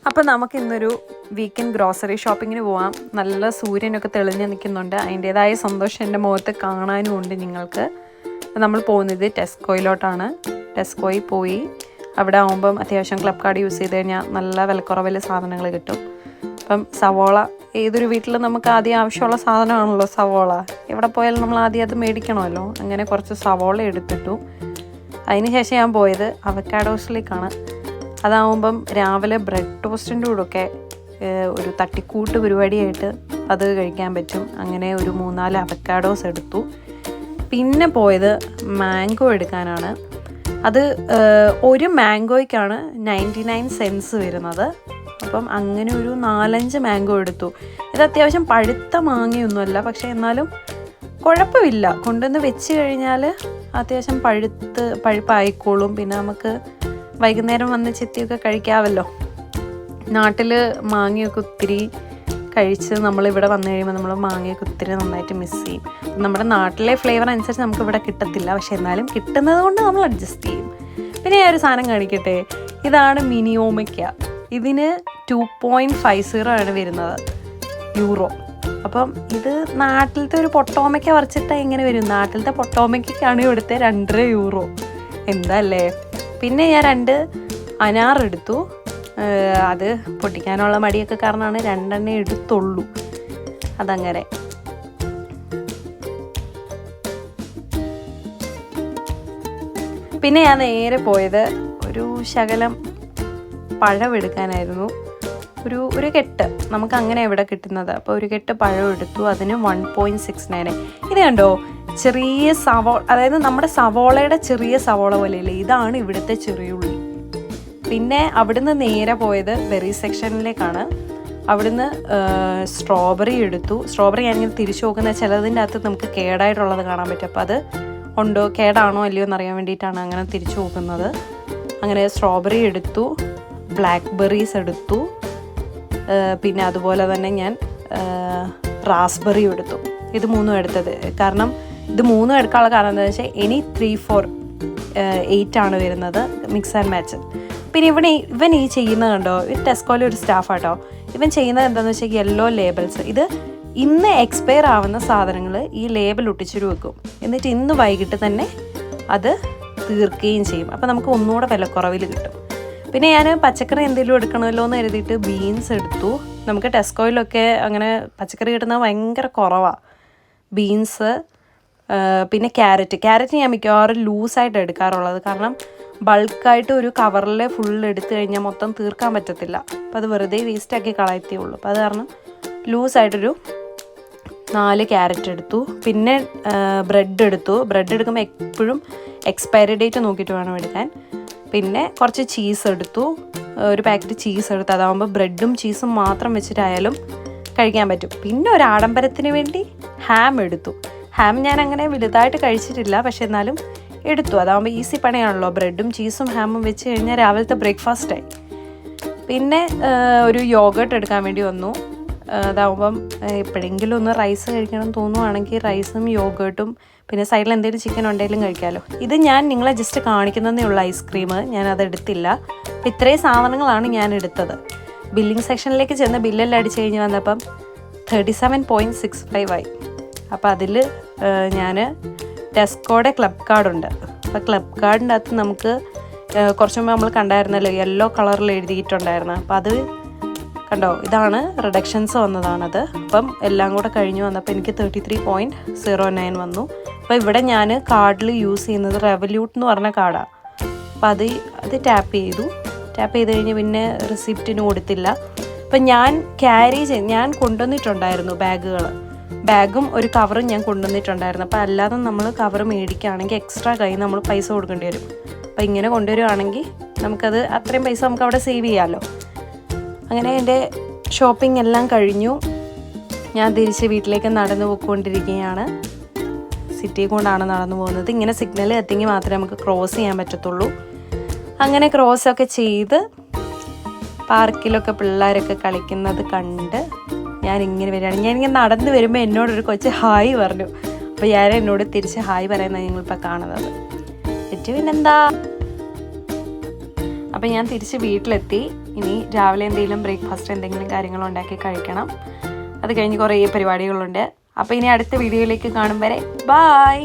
അപ്പോൾ നമുക്ക് ഇന്നൊരു വീക്കെൻഡ് ഗ്രോസറി ഷോപ്പിങ്ങിന് പോവാം. നല്ല സൂര്യനൊക്കെ തെളിഞ്ഞ് നിൽക്കുന്നുണ്ട്. അതിൻ്റേതായ സന്തോഷം എൻ്റെ മുഖത്ത് കാണാനും ഉണ്ട് നിങ്ങൾക്ക്. നമ്മൾ പോകുന്നത് ടെസ്കോയിലോട്ടാണ്. ടെസ്കോയിൽ പോയി അവിടെ ആകുമ്പം അത്യാവശ്യം ക്ലബ് കാർഡ് യൂസ് ചെയ്ത് കഴിഞ്ഞാൽ നല്ല വിലക്കുറവിൽ സാധനങ്ങൾ കിട്ടും. അപ്പം സവോള ഏതൊരു വീട്ടിൽ നമുക്ക് ആദ്യം ആവശ്യമുള്ള സാധനമാണല്ലോ സവോള. എവിടെ പോയാലും നമ്മൾ ആദ്യം അത് മേടിക്കണമല്ലോ. അങ്ങനെ കുറച്ച് സവോള എടുത്തിട്ടു. അതിനുശേഷം ഞാൻ പോയത് അവക്കാഡോസിലേക്കാണ്. അതാവുമ്പം രാവിലെ ബ്രെഡ് ടോസ്റ്റിൻ്റെ കൂടെയൊക്കെ ഒരു തട്ടിക്കൂട്ട് പരിപാടിയായിട്ട് അത് കഴിക്കാൻ പറ്റും. അങ്ങനെ ഒരു 3-4 അവക്കാഡോസ് എടുത്തു. പിന്നെ പോയത് മാംഗോ എടുക്കാനാണ്. അത് ഒരു മാംഗോയ്ക്കാണ് 99 സെൻസ് വരുന്നത്. അപ്പം അങ്ങനെ ഒരു 4-5 മാംഗോ എടുത്തു. ഇത് അത്യാവശ്യം പഴുത്ത മാങ്ങയൊന്നുമല്ല, പക്ഷേ എന്നാലും കുഴപ്പമില്ല. കൊണ്ടുവന്ന് വെച്ച് കഴിഞ്ഞാൽ അത്യാവശ്യം പഴുപ്പായിക്കോളും. പിന്നെ നമുക്ക് വൈകുന്നേരം വന്ന് ചെത്തിയൊക്കെ കഴിക്കാമല്ലോ. നാട്ടിൽ മാങ്ങയൊക്കെ ഒത്തിരി കഴിച്ച് നമ്മളിവിടെ വന്നു കഴിയുമ്പോൾ നമ്മൾ മാങ്ങയൊക്കെ ഒത്തിരി നന്നായിട്ട് മിസ് ചെയ്യും. നമ്മുടെ നാട്ടിലെ ഫ്ലേവർ അനുസരിച്ച് നമുക്കിവിടെ കിട്ടത്തില്ല, പക്ഷെ എന്നാലും കിട്ടുന്നത് കൊണ്ട് നമ്മൾ അഡ്ജസ്റ്റ് ചെയ്യും. പിന്നെ ഞാൻ ഒരു സാധനം കാണിക്കട്ടെ. ഇതാണ് മിനി ഓമയ്ക്ക. ഇതിന് 2.50 ആണ് വരുന്നത് യൂറോ. അപ്പം ഇത് നാട്ടിലത്തെ ഒരു പൊട്ടോമയ്ക്ക വരച്ചിട്ട് എങ്ങനെ വരും? നാട്ടിലത്തെ പൊട്ടോമയ്ക്കാണ് ഇവിടുത്തെ 2.5 യൂറോ. എന്താ അല്ലേ? പിന്നെ ഞാൻ 2 അനാർ എടുത്തു. അത് പൊട്ടിക്കാനുള്ള മടിയൊക്കെ കാരണമാണ് 2 എടുത്തുള്ളൂ. അതങ്ങനെ. പിന്നെ ഞാൻ നേരെ പോയത് ഒരു ശകലം പഴം എടുക്കാനായിരുന്നു. ഒരു കെട്ട് നമുക്ക് അങ്ങനെ ഇവിടെ കിട്ടുന്നത്. അപ്പോൾ ഒരു കെട്ട് പഴം എടുത്തു. അതിന് 1.69. ഇത് കണ്ടോ, ചെറിയ അതായത് നമ്മുടെ സവോളയുടെ ചെറിയ സവോള പോലെയല്ലേ, ഇതാണ് ഇവിടുത്തെ ചെറിയ ഉള്ളി. പിന്നെ അവിടുന്ന് നേരെ പോയത് ബെറി സെക്ഷനിലേക്കാണ്. അവിടുന്ന് സ്ട്രോബെറി എടുത്തു. സ്ട്രോബെറി ഞാനിങ്ങനെ തിരിച്ചു നോക്കുന്നത് ചിലതിൻ്റെ അകത്ത് നമുക്ക് കേടായിട്ടുള്ളത് കാണാൻ പറ്റും. അപ്പോൾ അത് ഉണ്ടോ, കേടാണോ അല്ലയോ എന്നറിയാൻ വേണ്ടിയിട്ടാണ് അങ്ങനെ തിരിച്ചു നോക്കുന്നത്. അങ്ങനെ സ്ട്രോബെറി എടുത്തു, ബ്ലാക്ക് ബെറീസ് എടുത്തു. പിന്നെ അതുപോലെ തന്നെ ഞാൻ റാസ്ബെറി എടുത്തു. ഇത് 3 എടുത്തത്. കാരണം ഇത് 3 എടുക്കാനുള്ള കാരണം എന്താണെന്ന് വെച്ചാൽ ഇനി 3, 4, 8 ആണ് വരുന്നത്, മിക്സ് ആൻഡ് മാച്ച്. പിന്നെ ഇവൻ ഈ ചെയ്യുന്നത് കണ്ടോ, ഇത് ടെസ്കോയിലെ ഒരു സ്റ്റാഫാട്ടോ. ഇവൻ ചെയ്യുന്നത് എന്താണെന്ന് വെച്ചാൽ യെല്ലോ ലേബിൾസ്. ഇത് ഇന്ന് എക്സ്പയർ ആവുന്ന സാധനങ്ങൾ ഈ ലേബിൾ ഒട്ടിച്ചിട്ട് വെക്കും. എന്നിട്ട് ഇന്ന് വൈകിട്ട് തന്നെ അത് തീർക്കുകയും ചെയ്യും. അപ്പോൾ നമുക്ക് ഒന്നുകൂടെ വിലക്കുറവിൽ കിട്ടും. പിന്നെ ഞാൻ പച്ചക്കറി എന്തെങ്കിലും എടുക്കണമല്ലോ എന്ന് കരുതിയിട്ട് ബീൻസ് എടുത്തു. നമുക്ക് ടെസ്കോയിലൊക്കെ അങ്ങനെ പച്ചക്കറി കിട്ടുന്നത് ഭയങ്കര കുറവാണ്. ബീൻസ്, പിന്നെ ക്യാരറ്റ് ഞാൻ മിക്കവാറും ലൂസായിട്ട് എടുക്കാറുള്ളത്. കാരണം ബൾക്കായിട്ട് ഒരു കവറിൽ ഫുൾ എടുത്തു കഴിഞ്ഞാൽ മൊത്തം തീർക്കാൻ പറ്റത്തില്ല. അപ്പോൾ അത് വെറുതെ വേസ്റ്റാക്കി കളയത്തേ ഉള്ളൂ. അപ്പോൾ അത് കാരണം ലൂസായിട്ടൊരു 4 ക്യാരറ്റ് എടുത്തു. പിന്നെ ബ്രെഡ് എടുത്തു. ബ്രെഡ് എടുക്കുമ്പോൾ എപ്പോഴും എക്സ്പയറി ഡേറ്റ് നോക്കിയിട്ട് വേണം എടുക്കാൻ. പിന്നെ കുറച്ച് ചീസ് എടുത്തു. ഒരു പാക്കറ്റ് ചീസ് എടുത്തു. അതാകുമ്പോൾ ബ്രെഡും ചീസും മാത്രം വെച്ചിട്ടായാലും കഴിക്കാൻ പറ്റും. പിന്നെ ഒരു ആഡംബരത്തിന് വേണ്ടി ഹാം എടുത്തു. ഹാം ഞാൻ അങ്ങനെ വലുതായിട്ട് കഴിച്ചിട്ടില്ല, പക്ഷെ എന്നാലും എടുത്തു. അതാകുമ്പോൾ ഈസി പണിയാണല്ലോ. ബ്രെഡും ചീസും ഹാമും വെച്ച് കഴിഞ്ഞാൽ രാവിലത്തെ ബ്രേക്ക്ഫാസ്റ്റായി. പിന്നെ ഒരു യോഗേർട്ട് എടുക്കാൻ വേണ്ടി വന്നു. അതാകുമ്പം എപ്പോഴെങ്കിലും ഒന്ന് റൈസ് കഴിക്കണം തോന്നുവാണെങ്കിൽ റൈസും യോഗേർട്ടും പിന്നെ സൈഡിൽ എന്തെങ്കിലും ചിക്കൻ ഉണ്ടെങ്കിലും കഴിക്കാമല്ലോ. ഇത് ഞാൻ നിങ്ങളെ ജസ്റ്റ് കാണിക്കുന്നതേ ഉള്ളൂ ഐസ്ക്രീം. ഞാനത് എടുത്തില്ല. അപ്പം ഇത്രയും സാധനങ്ങളാണ് ഞാൻ എടുത്തത്. ബില്ലിംഗ് സെക്ഷനിലേക്ക് ചെന്ന് ബില്ലെല്ലാം അടിച്ച് കഴിഞ്ഞ് വന്നപ്പം 37.65 ആയി. അപ്പോൾ അതിൽ ഞാൻ ടെസ്കോയുടെ ക്ലബ് കാർഡുണ്ട്. അപ്പോൾ ക്ലബ് കാർഡിൻ്റെ അകത്ത് നമുക്ക് കുറച്ച് മുമ്പ് നമ്മൾ കണ്ടായിരുന്നല്ലോ, യെല്ലോ കളറിൽ എഴുതിയിട്ടുണ്ടായിരുന്നു. അപ്പോൾ അത് കണ്ടോ, ഇതാണ് റിഡക്ഷൻസ് വന്നതാണത്. അപ്പം എല്ലാം കൂടെ കഴിഞ്ഞ് വന്നപ്പോൾ എനിക്ക് 33.09 വന്നു. അപ്പോൾ ഇവിടെ ഞാൻ കാർഡിൽ യൂസ് ചെയ്യുന്നത് റെവല്യൂട്ട് എന്ന് പറഞ്ഞ കാർഡാണ്. അപ്പോൾ അത് ടാപ്പ് ചെയ്ത് കഴിഞ്ഞ് പിന്നെ റിസിപ്റ്റിന് കൊടുത്തില്ല. അപ്പം ഞാൻ കൊണ്ടുവന്നിട്ടുണ്ടായിരുന്നു ബാഗും ഒരു കവറും ഞാൻ കൊണ്ടുവന്നിട്ടുണ്ടായിരുന്നു. അപ്പോൾ അല്ലാതെ നമ്മൾ കവർ മേടിക്കുകയാണെങ്കിൽ എക്സ്ട്രാ കയ്യിൽ നമ്മൾ പൈസ കൊടുക്കേണ്ടി വരും. അപ്പോൾ ഇങ്ങനെ കൊണ്ടുവരികയാണെങ്കിൽ നമുക്കത് അത്രയും പൈസ നമുക്ക് അവിടെ സേവ് ചെയ്യാമല്ലോ. അങ്ങനെ എൻ്റെ ഷോപ്പിംഗ് എല്ലാം കഴിഞ്ഞു. ഞാൻ തിരിച്ച് വീട്ടിലേക്ക് നടന്നു പോയിക്കൊണ്ടിരിക്കുകയാണ്. സിറ്റി കൊണ്ടാണ് നടന്നു പോകുന്നത്. ഇങ്ങനെ സിഗ്നൽ എത്തിയെങ്കിൽ മാത്രമേ നമുക്ക് ക്രോസ് ചെയ്യാൻ പറ്റത്തുള്ളൂ. അങ്ങനെ ക്രോസൊക്കെ ചെയ്ത് പാർക്കിലൊക്കെ പിള്ളേരൊക്കെ കളിക്കുന്നത് കണ്ട് ഞാനിങ്ങനെ വരികയാണ്. ഞാനിങ്ങനെ നടന്നു വരുമ്പോൾ എന്നോടൊരു കൊച്ച് ഹായ് പറഞ്ഞു. അപ്പോൾ ഞാൻ എന്നോട് തിരിച്ച് ഹായ് പറയുന്നത് ഞങ്ങളിപ്പോൾ കാണുന്നത്. പിന്നെന്താ. അപ്പം ഞാൻ തിരിച്ച് വീട്ടിലെത്തി. ഇനി രാവിലെ എന്തെങ്കിലും ബ്രേക്ക്ഫാസ്റ്റ് എന്തെങ്കിലും കാര്യങ്ങൾ ഉണ്ടാക്കി കഴിക്കണം. അത് കഴിഞ്ഞ് കുറേ പരിപാടികളുണ്ട്. അപ്പോൾ ഇനി അടുത്ത വീഡിയോയിലേക്ക് കാണും വരെ ബൈ.